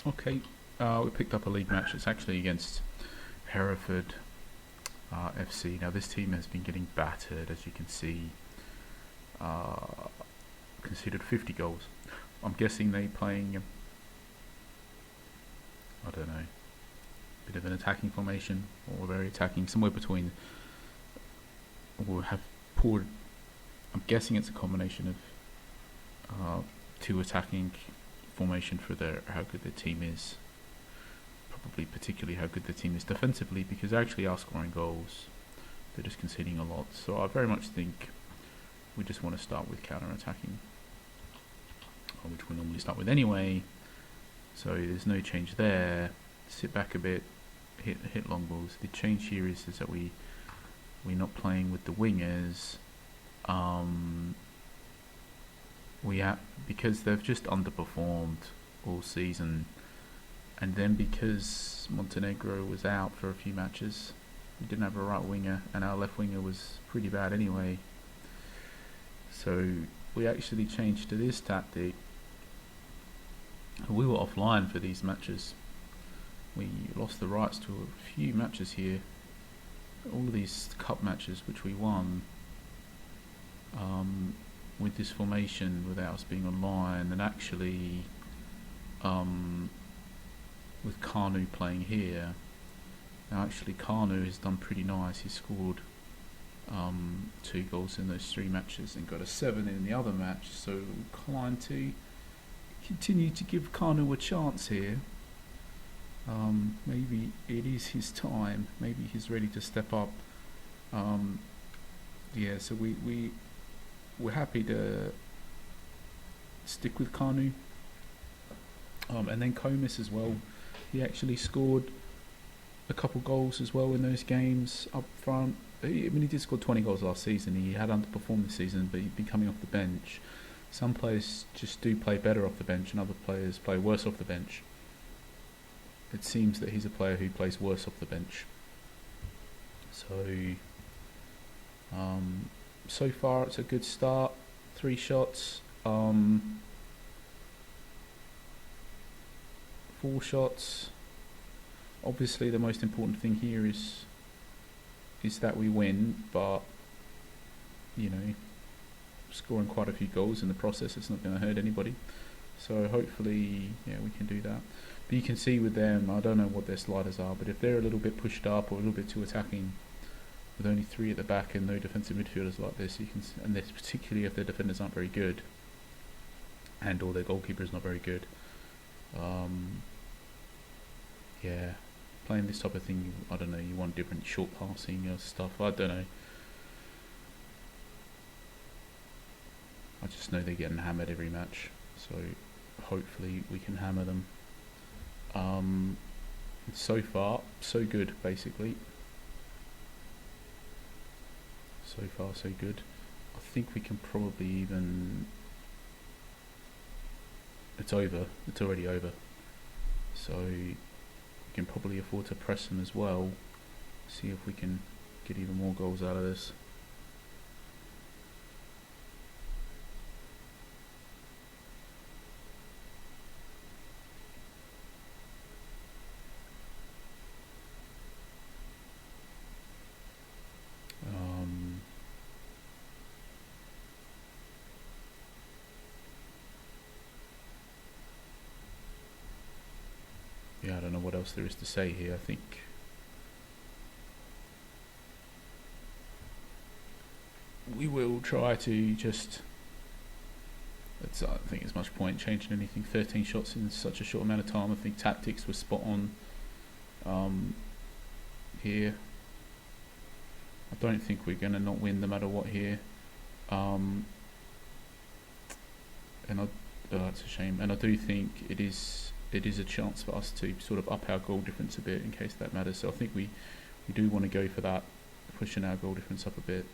Okay, we picked up a league match. It's actually against Hereford FC. Now this team has been getting battered, as you can see. Conceded 50 goals. I'm guessing they playing, I don't know, bit of an attacking formation or very attacking, somewhere between. Or have poured. I'm guessing it's a combination of two attacking formation for how good their team is. Probably particularly how good their team is defensively, because they actually are scoring goals. They're just conceding a lot. So I very much think we just want to start with counter-attacking, which we normally start with anyway. So there's no change there. Sit back a bit, hit long balls. The change here is that we're not playing with the wingers. Because they've just underperformed all season, and then because Montenegro was out for a few matches, we didn't have a right winger, and our left winger was pretty bad anyway. So we actually changed to this tactic. We were offline for these matches. We lost the rights to a few matches here. All of these cup matches which we won with this formation without us being online, and actually with Kanu playing here. Now actually Kanu has done pretty nice. He scored 2 goals in those 3 matches and got a 7 in the other match, so inclined to continue to give Kanu a chance here. Maybe it is his time. Maybe he's ready to step up. Yeah, so we're happy to stick with Kanu. And then Comis as well. He actually scored a couple goals as well in those games up front. He did score 20 goals last season. He had underperformed this season, but he'd been coming off the bench. Some players just do play better off the bench, and other players play worse off the bench. It seems that he's a player who plays worse off the bench. So far it's a good start. 3 shots, 4 shots. Obviously the most important thing here is that we win, but scoring quite a few goals in the process, it's not going to hurt anybody. So hopefully, we can do that. But you can see with them, I don't know what their sliders are, but if they're a little bit pushed up or a little bit too attacking, with only 3 at the back and no defensive midfielders like this, and this particularly if their defenders aren't very good, and or their goalkeeper is not very good. Playing this type of thing, I don't know. You want different short passing or stuff. I don't know. I just know they're getting hammered every match, so hopefully we can hammer them. So far, so good, basically. So far, so good. I think we can probably even... It's over. It's already over. So we can probably afford to press them as well. See if we can get even more goals out of this. I don't know what else there is to say here. I think we will try to just... I don't think there's much point changing anything. 13 shots in such a short amount of time. I think tactics were spot on here. I don't think we're going to not win no matter what here. And it's a shame. And I do think it is a chance for us to sort of up our goal difference a bit in case that matters. So I think we do want to go for that, pushing our goal difference up a bit.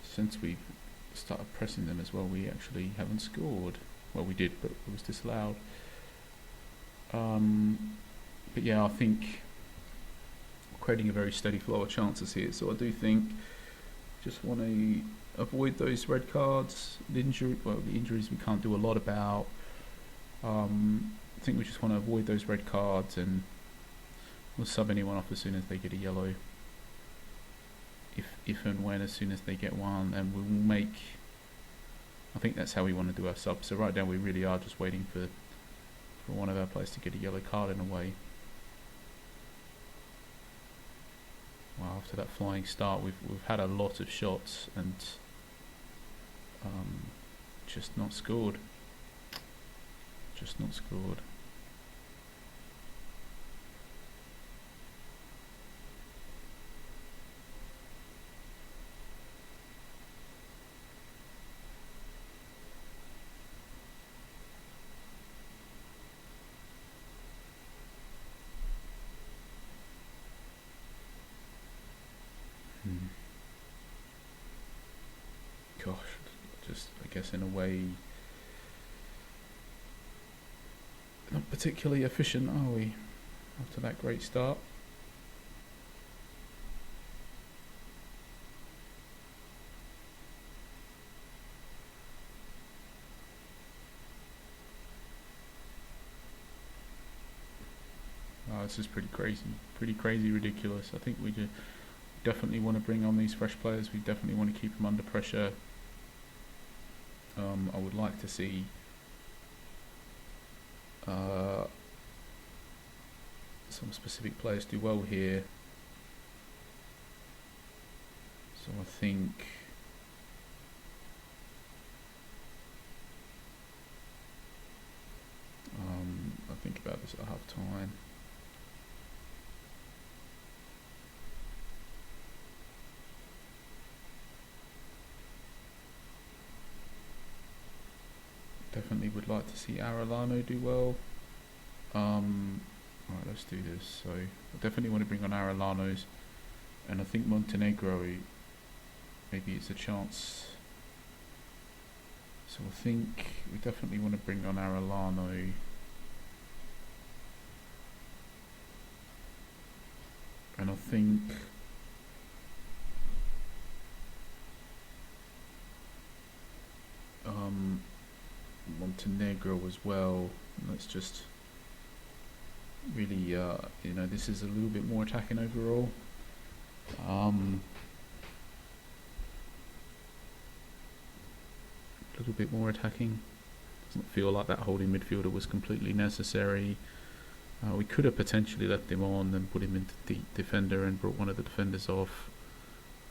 Since we've started pressing them as well, we actually haven't scored. Well, we did, but it was disallowed. But yeah, I think we're creating a very steady flow of chances here. So I do think just want to avoid those red cards. The injuries we can't do a lot about. I think we just want to avoid those red cards, and we'll sub anyone off as soon as they get a yellow. If and when, as soon as they get one, and we'll make. I think that's how we want to do our subs. So right now we really are just waiting for one of our players to get a yellow card in a way. Well, after that flying start, we've had a lot of shots and just not scored. Just not scored. Gosh, just I guess in a way not particularly efficient, are we? After that great start. Oh, this is pretty crazy, ridiculous. I think we definitely want to bring on these fresh players. We definitely want to keep them under pressure. I would like to see some specific players do well here. So I think about this at half time. Definitely would like to see Arellano do well. Right, let's do this. So I definitely want to bring on Arellanos, and I think Montenegro, maybe it's a chance. So I think we definitely want to bring on Arellano. And I think Montenegro as well. Let's just really, this is a little bit more attacking overall. A little bit more attacking. Doesn't feel like that holding midfielder was completely necessary. We could have potentially left him on and put him into defender and brought one of the defenders off.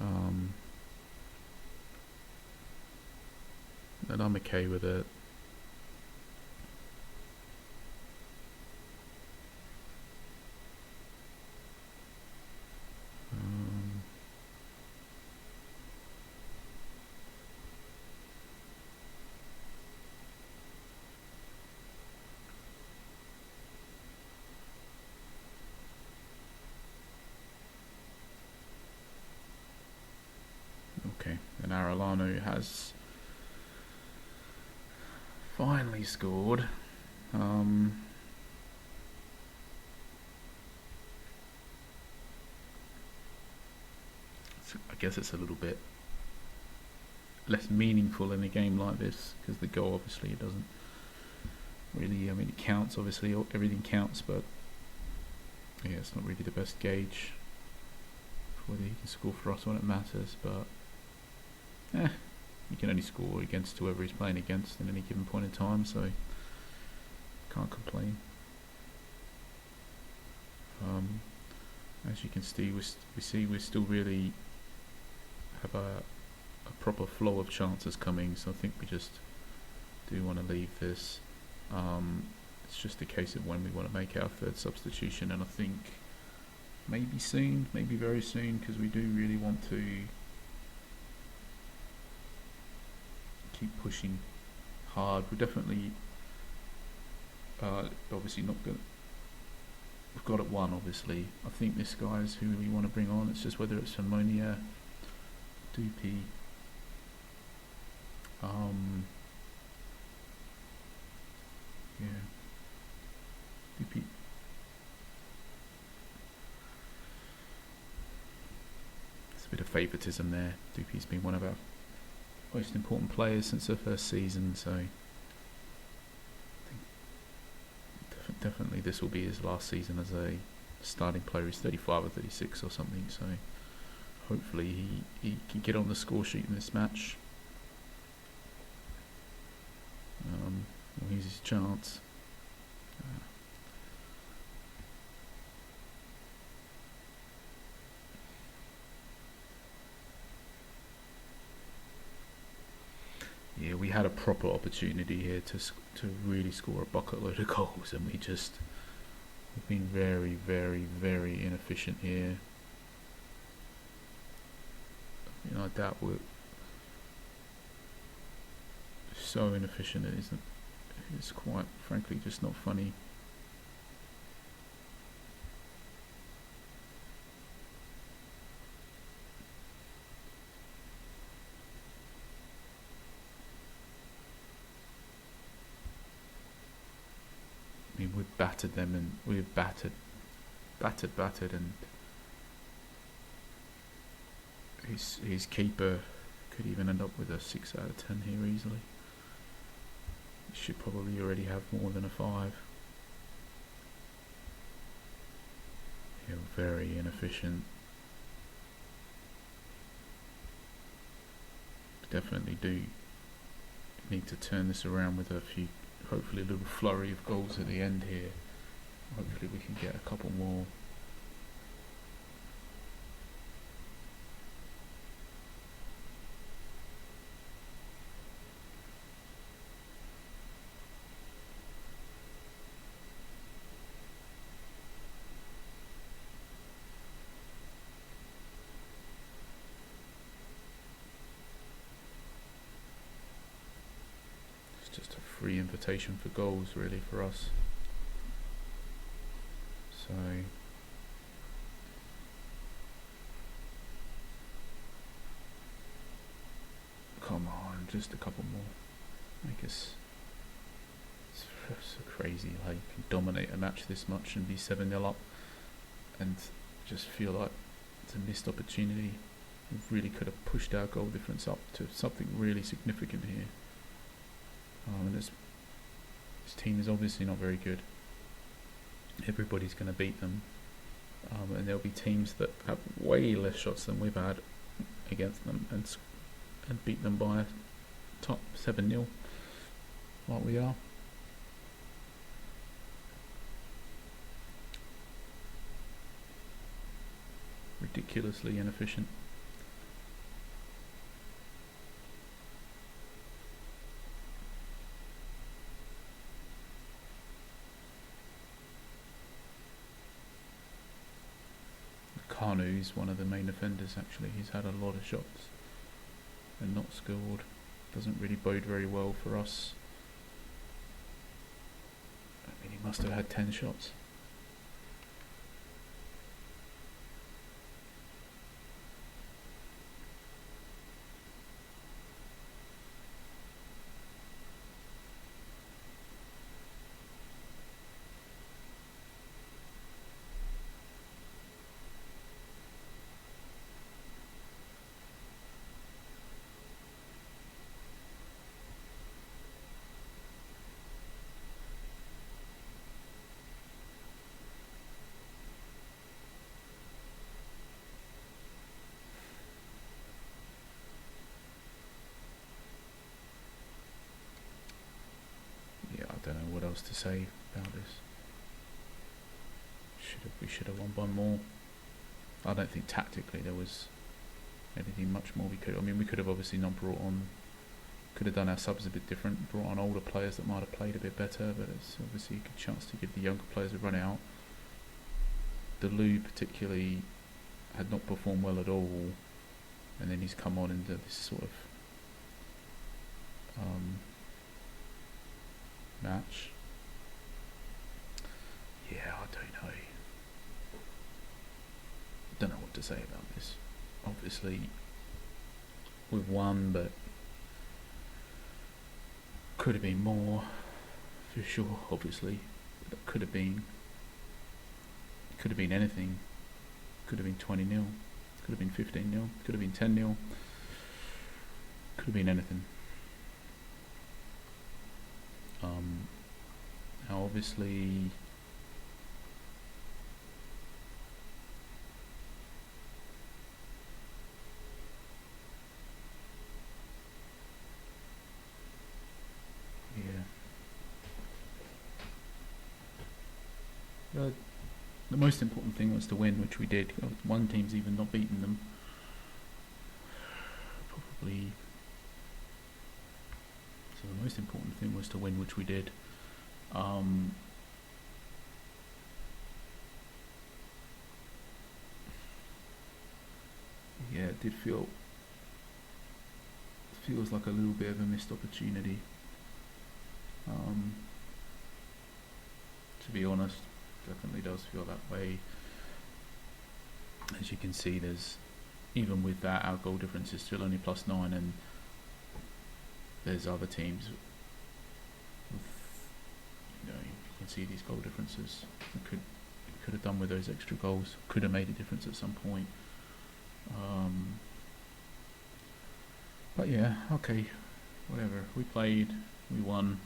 And I'm okay with it. Okay, and Arellano has finally scored. I guess it's a little bit less meaningful in a game like this because the goal, obviously, it doesn't really. I mean, it counts. Obviously, everything counts, but yeah, it's not really the best gauge for whether he can score for us when it matters. But you can only score against whoever he's playing against at any given point in time, so can't complain. As you can see, we still really have a proper flow of chances coming, so I think we just do want to leave this. It's just a case of when we want to make our third substitution, and I think maybe soon, maybe very soon, because we do really want to keep pushing hard. We're definitely obviously not going. We've got it one, obviously. I think this guy is who we want to bring on. It's just whether it's Harmonia, Doopy, Doopy. There's a bit of favouritism there. Doopy's been one of our most important players since their first season, so I think definitely this will be his last season as a starting player. He's 35 or 36 or something, so hopefully he can get on the score sheet in this match. Well, here's his chance. Yeah, we had a proper opportunity here to really score a bucket load of goals, and we've been very, very, very inefficient here. You know, I doubt we're so inefficient it isn't. It's quite frankly just not funny. I mean, we've battered them, and we've battered, and his keeper could even end up with a 6 out of 10 here easily. He should probably already have more than a 5. Yeah, very inefficient. Definitely do need to turn this around with a few, hopefully a little flurry of goals at the end here. Hopefully we can get a couple more. Just a free invitation for goals really for us. So come on, just a couple more. I guess it's so crazy how you can dominate a match this much and be 7-0 up and just feel like it's a missed opportunity. We really could have pushed our goal difference up to something really significant here. And this team is obviously not very good. Everybody's going to beat them, and there'll be teams that have way less shots than we've had against them and beat them by a top 7-0 like we are. Ridiculously inefficient. Kanu's one of the main offenders actually. He's had a lot of shots and not scored. Doesn't really bode very well for us. I mean, he must have had 10 shots. I don't know what else to say about this. We should have won by more. I don't think tactically there was anything much more we could. I mean, we could have obviously not brought on. Could have done our subs a bit different. Brought on older players that might have played a bit better. But it's obviously a good chance to give the younger players a run out. Delu particularly had not performed well at all, and then he's come on into this sort of match. Yeah, I don't know what to say about this. Obviously we've won, but could have been more for sure. Obviously could have been anything. Could have been 20-0, could have been 15-0, could have been 10-0, could Could have been anything. Now obviously the most important thing was to win, which we did. One team's even not beaten them. Probably. So the most important thing was to win, which we did. Yeah, it did feels like a little bit of a missed opportunity. To be honest, definitely does feel that way. As you can see, there's even with that, our goal difference is still only +9, and there's other teams with, you can see these goal differences. We could have done with those extra goals. Could have made a difference at some point. But yeah, okay, whatever. We played, we won.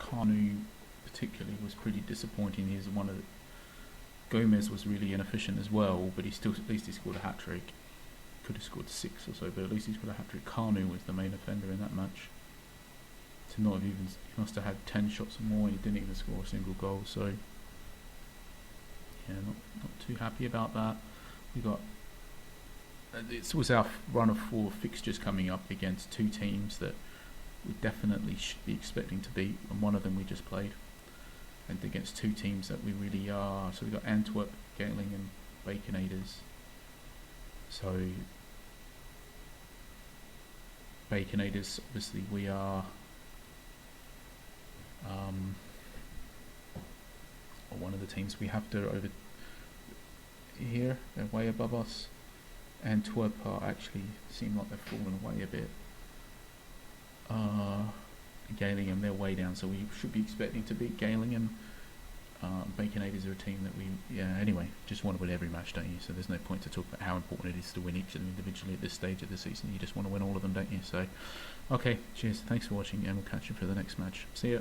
Kanu particularly was pretty disappointing. He's one of the, Gomez was really inefficient as well, but at least he scored a hat-trick. Could have scored 6 or so, but at least he scored a hat-trick. Kanu was the main offender in that match. To not have even, he must have had 10 shots or more, and he didn't even score a single goal. So yeah, not too happy about that. We got, it was our run of 4 fixtures coming up against 2 teams that we definitely should be expecting to beat, and one of them we just played, and against 2 teams that we really are. So we got Antwerp, Gatling and Baconators. So Baconators, obviously we are one of the teams we have to over here. They're way above us. Antwerp are actually seem like they've fallen away a bit. Galingham, they're way down, so we should be expecting to beat Galingham. Baconators are a team that anyway, just want to win every match, don't you? So there's no point to talk about how important it is to win each of them individually at this stage of the season. You just want to win all of them, don't you? So, okay, cheers, thanks for watching, and we'll catch you for the next match. See ya.